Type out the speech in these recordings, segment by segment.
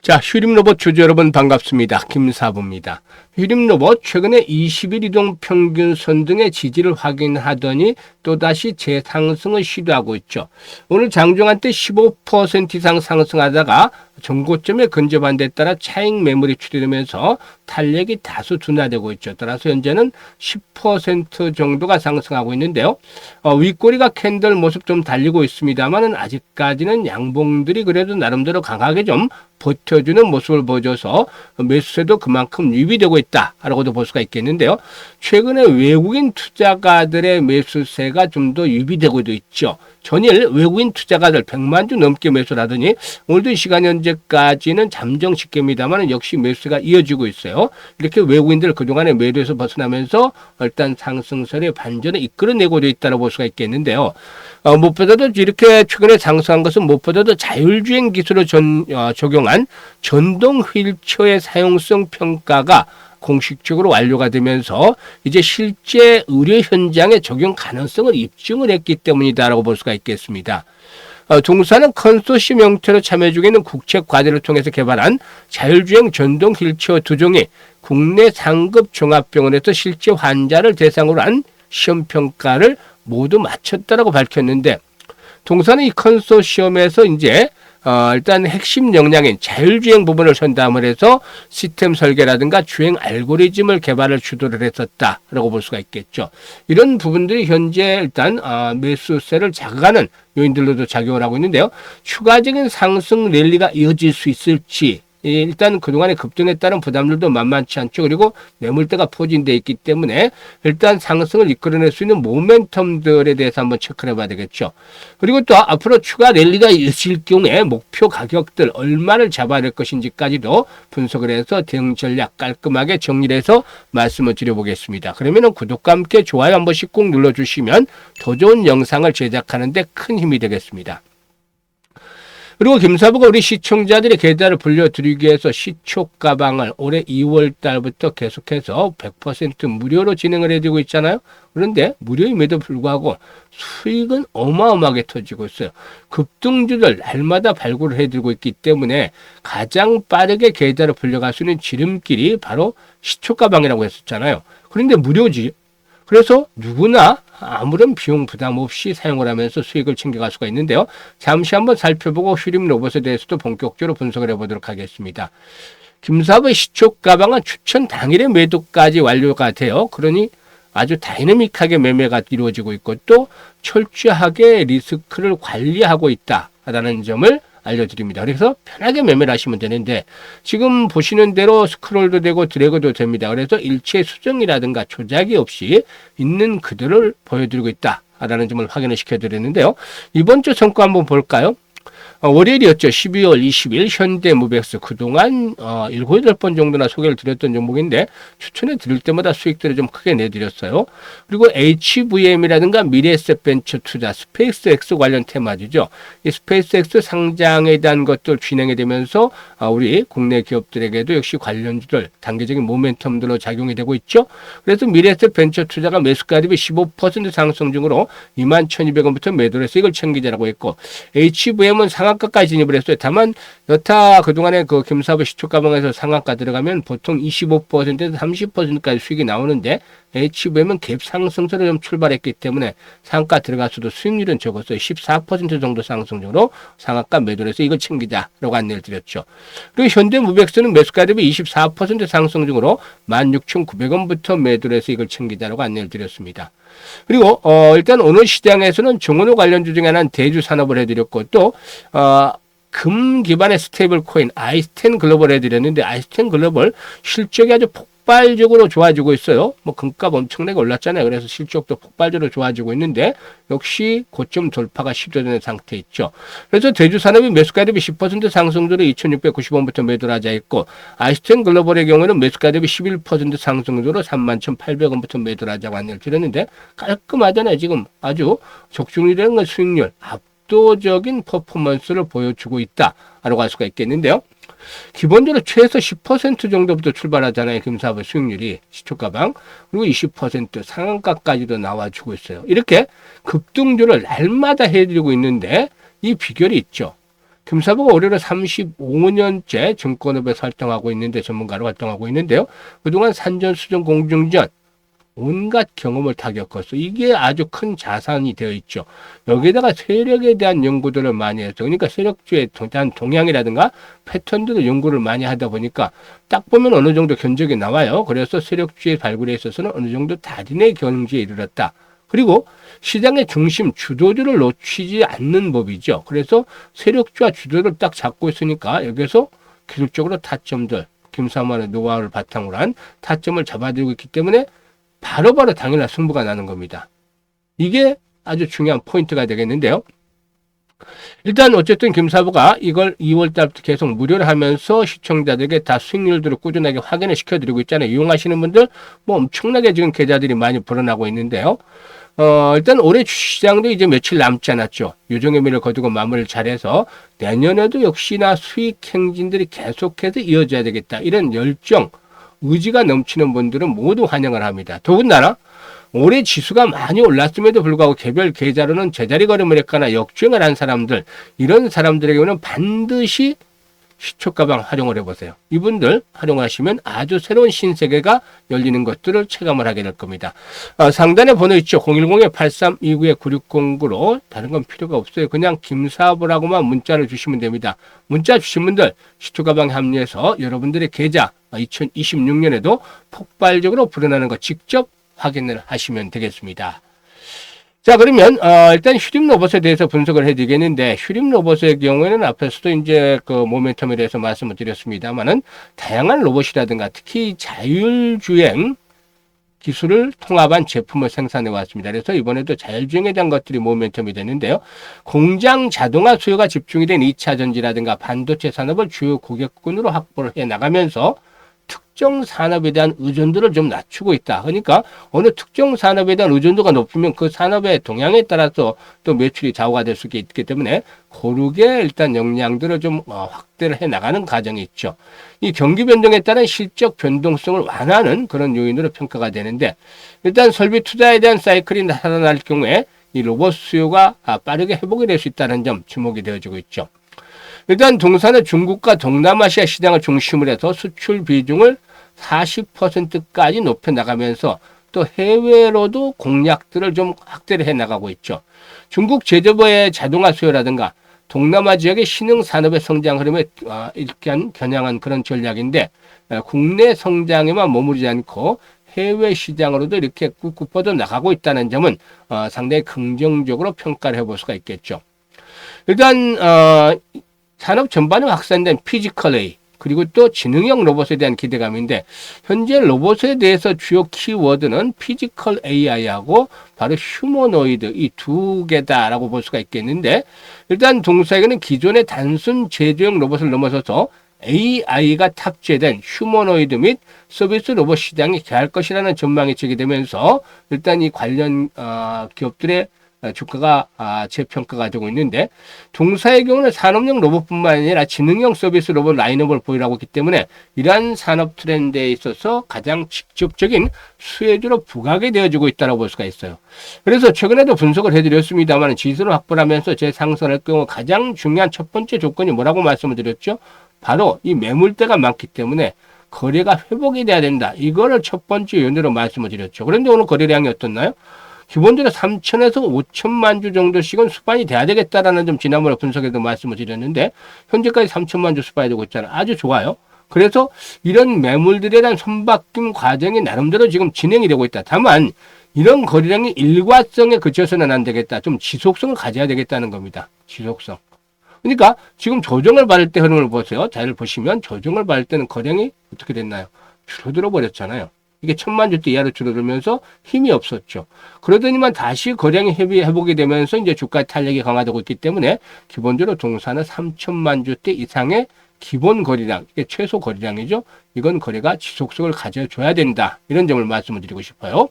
자, 휴림로봇 주주 여러분 반갑습니다. 김사부입니다. 휴림로봇 최근에 20일 이동 평균선 등의 지지를 확인하더니 또다시 재상승을 시도하고 있죠. 오늘 장중한 때 15% 이상 상승하다가 전고점에 근접한 데 따라 차익 매물이 출현하면서 탄력이 다소 둔화되고 있죠. 따라서 현재는 10% 정도가 상승하고 있는데요. 윗꼬리가 캔들 모습 좀 달리고 있습니다만 아직까지는 양봉들이 그래도 나름대로 강하게 좀 버텨주는 모습을 보여줘서 매수세도 그만큼 유입되고 있다라고도 볼 수가 있겠는데요. 최근에 외국인 투자가들의 매수세가 좀 더 유입되고도 있죠. 전일 외국인 투자가들 100만 주 넘게 매수를 하더니 오늘도 이 시간 현재까지는 잠정 시기입니다만 역시 매수가 이어지고 있어요. 이렇게 외국인들 그동안에 매도에서 벗어나면서 일단 상승선의 반전을 이끌어내고 있다고 볼 수가 있겠는데요. 무엇보다도 이렇게 최근에 상승한 것은 무엇보다도 자율주행 기술을 적용한 전동 휠체어의 사용성 평가가 공식적으로 완료가 되면서 이제 실제 의료 현장에 적용 가능성을 입증을 했기 때문이다라고 볼 수가 있겠습니다. 동사는 컨소시엄 형태로 참여 중에 있는 국책 과제를 통해서 개발한 자율주행 전동 휠체어 2종이 국내 상급 종합병원에서 실제 환자를 대상으로 한 시험평가를 모두 마쳤다라고 밝혔는데, 동사는 이 컨소시엄에서 이제 일단 핵심 역량인 자율주행 부분을 전담을 해서 시스템 설계라든가 주행 알고리즘을 개발을 주도를 했었다라고 볼 수가 있겠죠. 이런 부분들이 현재 일단 매수세를 자극하는 요인들로도 작용을 하고 있는데요. 추가적인 상승 랠리가 이어질 수 있을지, 일단 그동안의 급등에 따른 부담들도 만만치 않죠. 그리고 매물대가 포진되어 있기 때문에 일단 상승을 이끌어낼 수 있는 모멘텀들에 대해서 한번 체크를 해봐야 되겠죠. 그리고 또 앞으로 추가 랠리가 있을 경우에 목표 가격들 얼마를 잡아야 될 것인지까지도 분석을 해서 대응 전략 깔끔하게 정리를 해서 말씀을 드려보겠습니다. 그러면 구독과 함께 좋아요 한 번씩 꼭 눌러주시면 더 좋은 영상을 제작하는 데 큰 힘이 되겠습니다. 그리고 김사부가 우리 시청자들의 계좌를 불려드리기 위해서 시초가방을 올해 2월 달부터 계속해서 100% 무료로 진행을 해주고 있잖아요. 그런데 무료임에도 불구하고 수익은 어마어마하게 터지고 있어요. 급등주들 날마다 발굴을 해드리고 있기 때문에 가장 빠르게 계좌를 불려갈 수 있는 지름길이 바로 시초가방이라고 했었잖아요. 그런데 무료지. 그래서 누구나 아무런 비용 부담 없이 사용을 하면서 수익을 챙겨갈 수가 있는데요. 잠시 한번 살펴보고 휴림 로봇에 대해서도 본격적으로 분석을 해보도록 하겠습니다. 김사부의 시초가방은 추천 당일에 매도까지 완료가 돼요. 그러니 아주 다이내믹하게 매매가 이루어지고 있고 또 철저하게 리스크를 관리하고 있다라는 점을 알려드립니다. 그래서 편하게 매매를 하시면 되는데 지금 보시는 대로 스크롤도 되고 드래그도 됩니다. 그래서 일체 수정이라든가 조작이 없이 있는 그대로를 보여드리고 있다라는 점을 확인을 시켜드렸는데요. 이번 주 성과 한번 볼까요? 월요일이었죠. 12월 20일 현대무백스 그동안 7, 8번 정도나 소개를 드렸던 종목인데 추천해 드릴 때마다 수익들을 좀 크게 내드렸어요. 그리고 HVM이라든가 미래에셋 벤처 투자, 스페이스X 관련 테마주죠. 이 스페이스X 상장에 대한 것들 진행이 되면서 우리 국내 기업들에게도 역시 관련주들 단계적인 모멘텀들로 작용이 되고 있죠. 그래서 미래에셋 벤처 투자가 매수가 대비 15% 상승 중으로 21,200원부터 매도를 해서 이걸 챙기자라고 했고, HVM은 상한가까지 진입을 했어요. 다만 여타 그동안에 그 김사부 시초가방에서 상한가 들어가면 보통 25%에서 30%까지 수익이 나오는데 HVM은 갭 상승세로 좀 출발했기 때문에 상한가 들어갔어도 수익률은 적었어요. 14% 정도 상승 중으로 상한가 매도를 해서 이걸 챙기자라고 안내를 드렸죠. 그리고 현대무백스는 매수가 대비 24% 상승 중으로 16,900원부터 매도를 해서 이걸 챙기자라고 안내를 드렸습니다. 그리고 일단 오늘 시장에서는 정원호 관련주 중에 하나는 대주산업을 해드렸고 또 금 기반의 스테이블 코인 아이스텐 글로벌 해드렸는데 아이스텐 글로벌 실적이 아주 폭발적으로 좋아지고 있어요. 뭐 금값 엄청나게 올랐잖아요. 그래서 실적도 폭발적으로 좋아지고 있는데 역시 고점 돌파가 시도되는 상태 있죠. 그래서 대주산업이 매수가 대비 10% 상승률로 2,690원부터 매도를 하자 했고, 아이스텐 글로벌의 경우는 매수가 대비 11% 상승률로 31,800원부터 매도를 하자고 안내를 드렸는데 깔끔하잖아요. 지금 아주 적중률이라는 수익률 압도적인 퍼포먼스를 보여주고 있다라고 할 수가 있겠는데요. 기본적으로 최소 10% 정도부터 출발하잖아요. 김사부 수익률이 시초가방. 그리고 20% 상한가까지도 나와주고 있어요. 이렇게 급등주를 날마다 해드리고 있는데 이 비결이 있죠. 김사부가 올해로 35년째 증권업에서 활동하고 있는데, 전문가로 활동하고 있는데요. 그동안 산전수전 공중전 온갖 경험을 다 겪었어. 이게 아주 큰 자산이 되어 있죠. 여기에다가 세력에 대한 연구들을 많이 해서, 그러니까 세력주의 대한 동향이라든가 패턴들을 연구를 많이 하다 보니까 딱 보면 어느 정도 견적이 나와요. 그래서 세력주의 발굴에 있어서는 어느 정도 달인의 경지에 이르렀다. 그리고 시장의 중심 주도주를 놓치지 않는 법이죠. 그래서 세력주와 주도를 딱 잡고 있으니까 여기서 기술적으로 타점들, 김사만의 노하우를 바탕으로 한 타점을 잡아들고 있기 때문에 바로바로 당일날 승부가 나는 겁니다. 이게 아주 중요한 포인트가 되겠는데요. 일단 어쨌든 김사부가 이걸 2월 달부터 계속 무료로 하면서 시청자들에게 다 수익률들을 꾸준하게 확인을 시켜드리고 있잖아요. 이용하시는 분들 뭐 엄청나게 지금 계좌들이 많이 불어나고 있는데요. 일단 올해 주시장도 이제 며칠 남지 않았죠. 유종의 미를 거두고 마무리를 잘해서 내년에도 역시나 수익 행진들이 계속해서 이어져야 되겠다. 이런 열정, 의지가 넘치는 분들은 모두 환영을 합니다. 더군다나 올해 지수가 많이 올랐음에도 불구하고 개별 계좌로는 제자리 걸음을 했거나 역주행을 한 사람들, 이런 사람들에게는 반드시 시초가방 활용을 해보세요. 이분들 활용하시면 아주 새로운 신세계가 열리는 것들을 체감을 하게 될 겁니다. 상단에 번호 있죠. 010-8329-9609로 다른 건 필요가 없어요. 그냥 김사부라고만 문자를 주시면 됩니다. 문자 주신 분들 시초가방에 합류해서 여러분들의 계좌 2026년에도 폭발적으로 불어나는 거 직접 확인을 하시면 되겠습니다. 자, 그러면 일단 휴림 로봇에 대해서 분석을 해드리겠는데, 휴림 로봇의 경우에는 앞에서도 이제 그 모멘텀에 대해서 말씀을 드렸습니다만은 다양한 로봇이라든가 특히 자율주행 기술을 통합한 제품을 생산해 왔습니다. 그래서 이번에도 자율주행에 대한 것들이 모멘텀이 되는데요. 공장 자동화 수요가 집중이 된 2차 전지라든가 반도체 산업을 주요 고객군으로 확보를 해 나가면서 특정 산업에 대한 의존도를 좀 낮추고 있다. 그러니까 어느 특정 산업에 대한 의존도가 높으면 그 산업의 동향에 따라서 또 매출이 좌우가 될 수 있기 때문에 고르게 일단 역량들을 좀 확대를 해 나가는 과정이 있죠. 이 경기 변동에 따른 실적 변동성을 완화하는 그런 요인으로 평가가 되는데, 일단 설비 투자에 대한 사이클이 나타날 경우에 이 로봇 수요가 빠르게 회복이 될 수 있다는 점 주목이 되어지고 있죠. 일단 동사는 중국과 동남아시아 시장을 중심으로 해서 수출 비중을 40%까지 높여나가면서 또 해외로도 공략들을 좀 확대를 해나가고 있죠. 중국 제조업의 자동화 수요라든가 동남아 지역의 신흥 산업의 성장 흐름에 이렇게 겨냥한 그런 전략인데, 국내 성장에만 머무르지 않고 해외 시장으로도 이렇게 꾹꾹 뻗어 나가고 있다는 점은 상당히 긍정적으로 평가를 해볼 수가 있겠죠. 일단 산업 전반에 확산된 피지컬 AI, 그리고 또 지능형 로봇에 대한 기대감인데, 현재 로봇에 대해서 주요 키워드는 피지컬 AI하고 바로 휴머노이드, 이 두 개다라고 볼 수가 있겠는데, 일단 동사에게는 기존의 단순 제조형 로봇을 넘어서서 AI가 탑재된 휴머노이드 및 서비스 로봇 시장이 개할 것이라는 전망이 제기되면서 일단 이 관련 기업들의 주가가 재평가가 되고 있는데, 동사의 경우는 산업용 로봇뿐만 아니라 지능형 서비스 로봇 라인업을 보유하고 있기 때문에 이러한 산업 트렌드에 있어서 가장 직접적인 수혜주로 부각이 되어지고 있다고 볼 수가 있어요. 그래서 최근에도 분석을 해드렸습니다만 지수를 확보하면서 재상승할 경우 가장 중요한 첫 번째 조건이 뭐라고 말씀을 드렸죠? 바로 이 매물대가 많기 때문에 거래가 회복이 돼야 된다. 이거를 첫 번째 요인으로 말씀을 드렸죠. 그런데 오늘 거래량이 어떻나요? 기본적으로 3천에서 5천만 주 정도씩은 수반이 돼야 되겠다라는 점 지난번에 분석에도 말씀을 드렸는데, 현재까지 3천만 주 수반이 되고 있잖아요. 아주 좋아요. 그래서 이런 매물들에 대한 손바뀜 과정이 나름대로 지금 진행이 되고 있다. 다만 이런 거래량이 일과성에 그쳐서는 안 되겠다. 좀 지속성을 가져야 되겠다는 겁니다. 지속성. 그러니까 지금 조정을 받을 때 흐름을 보세요. 잘 보시면 조정을 받을 때는 거래량이 어떻게 됐나요? 줄어들어 버렸잖아요. 이게 1,000만 주대 이하로 줄어들면서 힘이 없었죠. 그러더니만 다시 거래량이 회복이 되면서 이제 주가 탄력이 강화되고 있기 때문에 기본적으로 동사는 3,000만 주대 이상의 기본 거래량, 이게 최소 거래량이죠. 이건 거래가 지속성을 가져줘야 된다. 이런 점을 말씀을 드리고 싶어요.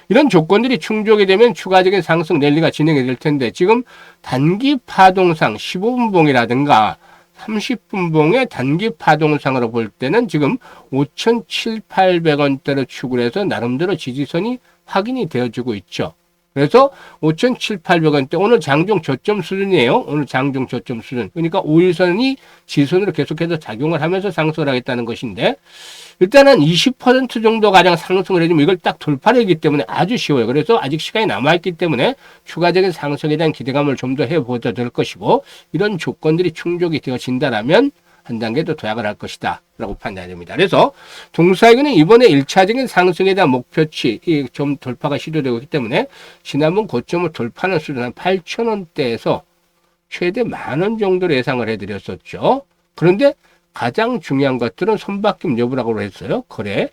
이런 조건들이 충족이 되면 추가적인 상승 랠리가 진행이 될 텐데, 지금 단기 파동상 15분봉이라든가 30분봉의 단기 파동상으로 볼 때는 지금 5,700, 800원대로 추구를 해서 나름대로 지지선이 확인이 되어지고 있죠. 그래서 5,700~800원대 오늘 장중 저점 수준이에요. 오늘 장중 저점 수준. 그러니까 5일선이 지선으로 계속해서 작용을 하면서 상승을 하겠다는 것인데 일단은 20% 정도 가량 상승을 해주면 이걸 딱 돌파를 하기 때문에 아주 쉬워요. 그래서 아직 시간이 남아있기 때문에 추가적인 상승에 대한 기대감을 좀 더 해보자 될 것이고 이런 조건들이 충족이 되어진다라면 한 단계 더 도약을 할 것이다 라고 판단됩니다. 그래서 동사이거는 이번에 1차적인 상승에 대한 목표치 좀 돌파가 시도되고 있기 때문에 지난번 고점을 돌파하는 수준 한 8,000원대에서 최대 10,000원 정도로 예상을 해드렸었죠. 그런데 가장 중요한 것들은 손바뀜 여부라고 했어요. 거래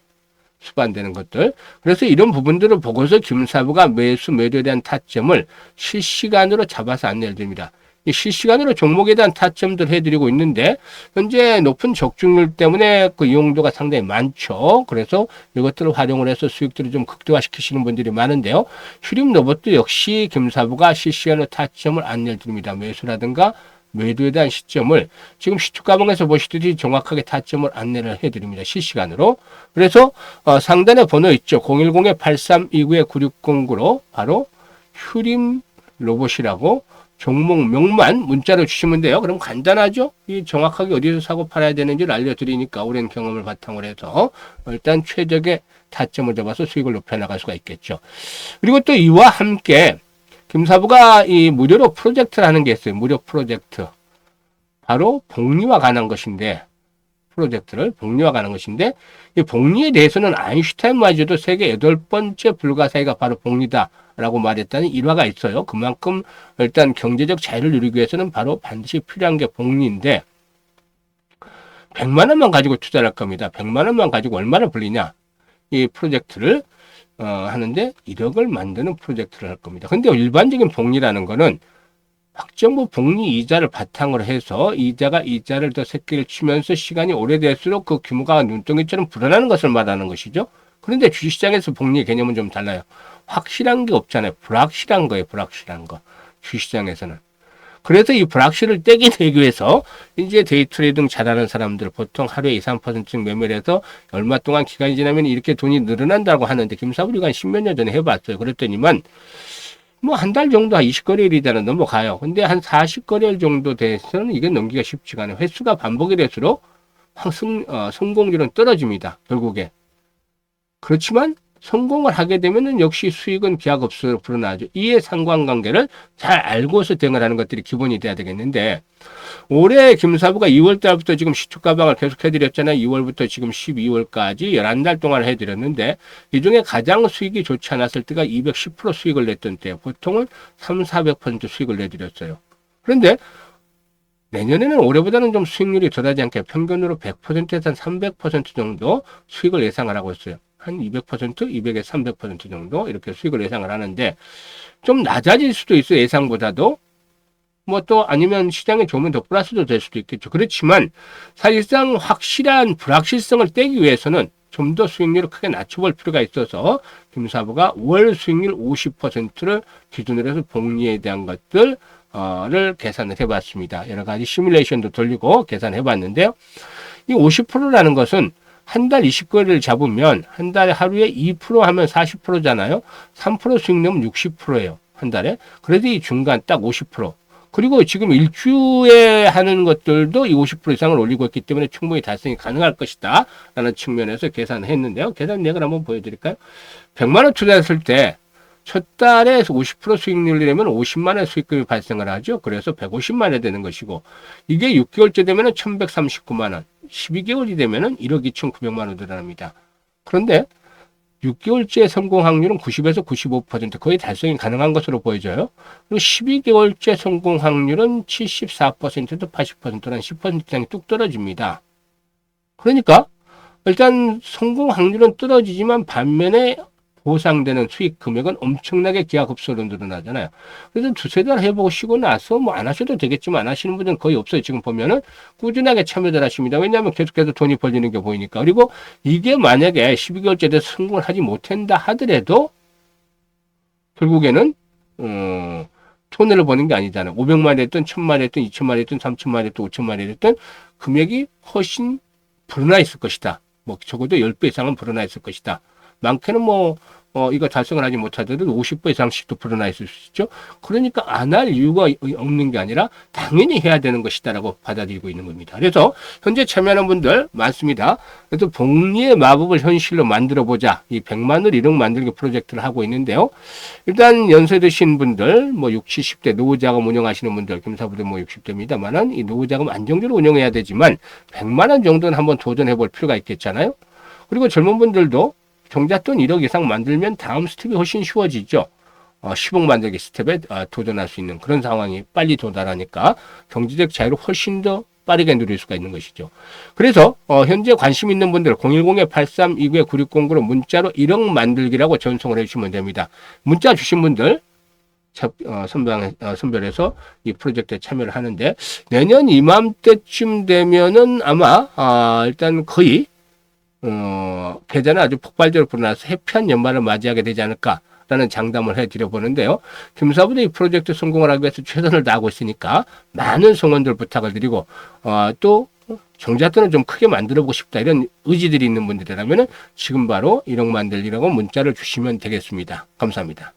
수반되는 것들. 그래서 이런 부분들을 보고서 김사부가 매수 매도에 대한 타점을 실시간으로 잡아서 안내를 드립니다. 이 실시간으로 종목에 대한 타점들 해드리고 있는데 현재 높은 적중률 때문에 그 이용도가 상당히 많죠. 그래서 이것들을 활용을 해서 수익들을 좀 극대화시키시는 분들이 많은데요. 휴림 로봇도 역시 김사부가 실시간으로 타점을 안내를 드립니다. 매수라든가 매도에 대한 시점을 지금 시초가방에서 보시듯이 정확하게 타점을 안내를 해드립니다. 실시간으로. 그래서 상단에 번호 있죠. 010-8329-9609로 바로 휴림 로봇이라고 종목 명만 문자로 주시면 돼요. 그럼 간단하죠? 이 정확하게 어디서 사고 팔아야 되는지를 알려드리니까 오랜 경험을 바탕으로 해서 일단 최적의 타점을 잡아서 수익을 높여나갈 수가 있겠죠. 그리고 또 이와 함께 김사부가 이 무료로 프로젝트를 하는 게 있어요. 무료 프로젝트. 바로 복리와 관한 것인데 프로젝트를 복리와 관한 것인데 이 복리에 대해서는 아인슈타인마저도 세계 8번째 불가사의가 바로 복리다라고 말했다는 일화가 있어요. 그만큼 일단 경제적 자유를 누리기 위해서는 바로 반드시 필요한 게 복리인데 100만 원만 가지고 투자를 할 겁니다. 100만 원만 가지고 얼마나 불리냐. 이 프로젝트를 하는데 1억을 만드는 프로젝트를 할 겁니다. 근데 일반적인 복리라는 거는 학정부 복리 이자를 바탕으로 해서 이자를 더 새끼를 치면서 시간이 오래될수록 그 규모가 눈덩이처럼 불어나는 것을 말하는 것이죠. 그런데 주식시장에서 복리의 개념은 좀 달라요. 확실한 게 없잖아요. 불확실한 거예요. 불확실한 거. 주식시장에서는. 그래서 이 불확실을 떼기 위해서 이제 데이 트레이딩 잘하는 사람들 보통 하루에 2, 3%씩 매매를 해서 얼마 동안 기간이 지나면 이렇게 돈이 늘어난다고 하는데 김사부리가 한 10몇 년 전에 해봤어요. 그랬더니만 뭐 한 달 정도 한 20거래일이잖아 넘어가요. 근데 한 40거래일 정도 돼서는 이게 넘기가 쉽지가 않아요. 횟수가 반복이 될수록 성공률은 떨어집니다. 결국에. 그렇지만 성공을 하게 되면은 역시 수익은 기하급수로 불어나죠. 이의 상관관계를 잘 알고서 대응을 하는 것들이 기본이 돼야 되겠는데 올해 김사부가 2월 달부터 지금 시초가방을 계속 해드렸잖아요. 2월부터 지금 12월까지 11달 동안 해드렸는데 이 중에 가장 수익이 좋지 않았을 때가 210% 수익을 냈던 때예요. 보통은 300~400% 수익을 내드렸어요. 그런데 내년에는 올해보다는 좀 수익률이 덜하지 않게 평균으로 100%에서 한 300% 정도 수익을 예상을 하고 있어요. 한 200%, 200에서 300% 정도 이렇게 수익을 예상을 하는데 좀 낮아질 수도 있어요. 예상보다도. 뭐 또 아니면 시장에 좋으면 더 플러스도 될 수도 있겠죠. 그렇지만 사실상 확실한 불확실성을 떼기 위해서는 좀 더 수익률을 크게 낮춰볼 필요가 있어서 김사부가 월 수익률 50%를 기준으로 해서 복리에 대한 것들을 계산을 해봤습니다. 여러 가지 시뮬레이션도 돌리고 계산해봤는데요. 이 50%라는 것은 한 달 20거래를 잡으면 한 달에 하루에 2% 하면 40%잖아요. 3% 수익 내면 60%예요. 한 달에. 그래도 이 중간 딱 50%. 그리고 지금 일주에 하는 것들도 이 50% 이상을 올리고 있기 때문에 충분히 달성이 가능할 것이다. 라는 측면에서 계산을 했는데요. 계산 내역을 한번 보여드릴까요? 100만 원 투자했을 때 첫 달에 50% 수익률을 내면 50만 원의 수익금이 발생을 하죠. 그래서 150만 원이 되는 것이고 이게 6개월째 되면 1139만 원. 12개월이 되면 1억 2,900만 원 늘어납니다. 그런데 6개월째 성공 확률은 90에서 95% 거의 달성이 가능한 것으로 보여져요. 그리고 12개월째 성공 확률은 74%에서 80%는 10% 이상이 뚝 떨어집니다. 그러니까 일단 성공 확률은 떨어지지만 반면에 보상되는 수익 금액은 엄청나게 기하급수로 늘어나잖아요. 그래서 두세 달 해보고 쉬고 나서 뭐 안 하셔도 되겠지만 안 하시는 분들은 거의 없어요. 지금 보면은 꾸준하게 참여들 하십니다. 왜냐하면 계속해서 돈이 벌리는 게 보이니까. 그리고 이게 만약에 12개월째 돼서 성공을 하지 못한다 하더라도 결국에는 손해를 보는 게 아니잖아요. 500만이 됐든 1000만이 됐든 2000만이 됐든 3000만이 됐든 5000만이 됐든 금액이 훨씬 불어나 있을 것이다. 뭐 적어도 10배 이상은 불어나 있을 것이다. 많게는 뭐 이거 달성을 하지 못하더라도 50% 이상 시도 불어나 있을 수 있죠. 그러니까 안 할 이유가 없는 게 아니라 당연히 해야 되는 것이다라고 받아들이고 있는 겁니다. 그래서 현재 참여하는 분들 많습니다. 그래서 복리의 마법을 현실로 만들어 보자. 이 100만 원 1억 만들기 프로젝트를 하고 있는데요. 일단 연세 드신 분들, 뭐 60, 70대 노후자금 운영하시는 분들, 김사부들 뭐 60대입니다만은 이 노후자금 안정적으로 운영해야 되지만 100만 원 정도는 한번 도전해 볼 필요가 있겠잖아요. 그리고 젊은 분들도 종잣돈 1억 이상 만들면 다음 스텝이 훨씬 쉬워지죠. 10억 만들기 스텝에 도전할 수 있는 그런 상황이 빨리 도달하니까 경제적 자유를 훨씬 더 빠르게 누릴 수가 있는 것이죠. 그래서 현재 관심 있는 분들 010-8329-9609로 문자로 1억 만들기라고 전송을 해주시면 됩니다. 문자 주신 분들 선별해서 이 프로젝트에 참여를 하는데 내년 이맘때쯤 되면은 아마 일단 거의 계좌는 아주 폭발적으로 불어나서 해피한 연말을 맞이하게 되지 않을까라는 장담을 해드려 보는데요. 김사부도 이 프로젝트 성공을 하기 위해서 최선을 다하고 있으니까 많은 성원들 부탁을 드리고 또 종잣돈을 좀 크게 만들어 보고 싶다 이런 의지들이 있는 분들이라면 지금 바로 1억 만들기라고 문자를 주시면 되겠습니다. 감사합니다.